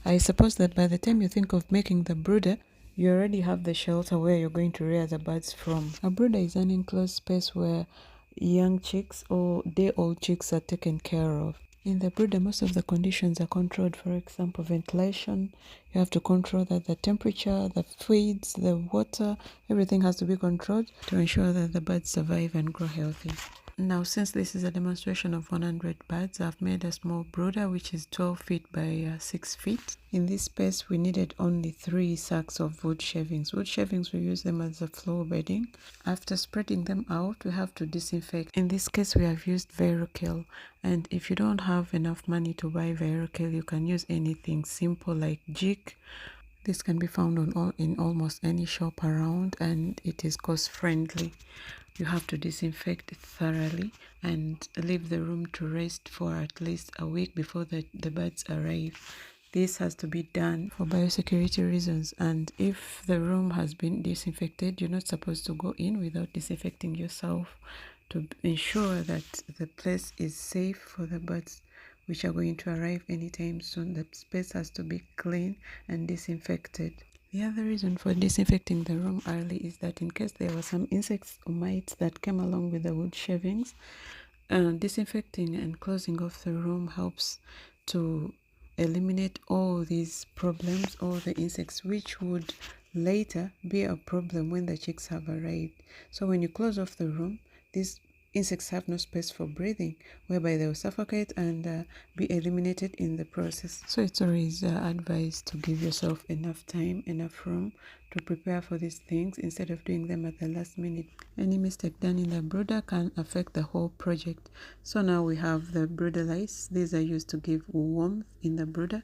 I suppose that by the time you think of making the brooder, you already have the shelter where you're going to rear the birds from. A brooder is an enclosed space where young chicks or day-old chicks are taken care of. In the brooder, most of the conditions are controlled. For example, ventilation, you have to control that the temperature, the feeds, the water, everything has to be controlled to ensure that the birds survive and grow healthy. Now, since this is a demonstration of 100 birds, I've made a small brooder which is 12 feet by 6 feet. In this space, we needed only 3 sacks of wood shavings. Wood shavings, we use them as a floor bedding. After spreading them out, we have to disinfect. In this case, we have used Virokill. And if you don't have enough money to buy Virokill, you can use anything simple like Jik. This can be found in almost any shop around, and it is cost friendly. You have to disinfect it thoroughly and leave the room to rest for at least a week before the birds arrive. This has to be done for biosecurity reasons, and if the room has been disinfected, you're not supposed to go in without disinfecting yourself to ensure that the place is safe for the birds which are going to arrive anytime soon. The space has to be clean and disinfected. The other reason for disinfecting the room early is that in case there were some insects or mites that came along with the wood shavings, disinfecting and closing off the room helps to eliminate all these problems, all the insects, which would later be a problem when the chicks have arrived. So when you close off the room, these insects have no space for breathing, whereby they will suffocate and be eliminated in the process. So it's always advised to give yourself enough time, enough room to prepare for these things instead of doing them at the last minute. Any mistake done in the brooder can affect the whole project. So now we have the brooder lights. These are used to give warmth in the brooder.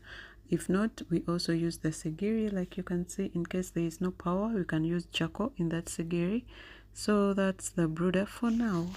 If not, we also use the segiri. Like you can see, in case there is no power, we can use charcoal in that segiri. So that's the brooder for now.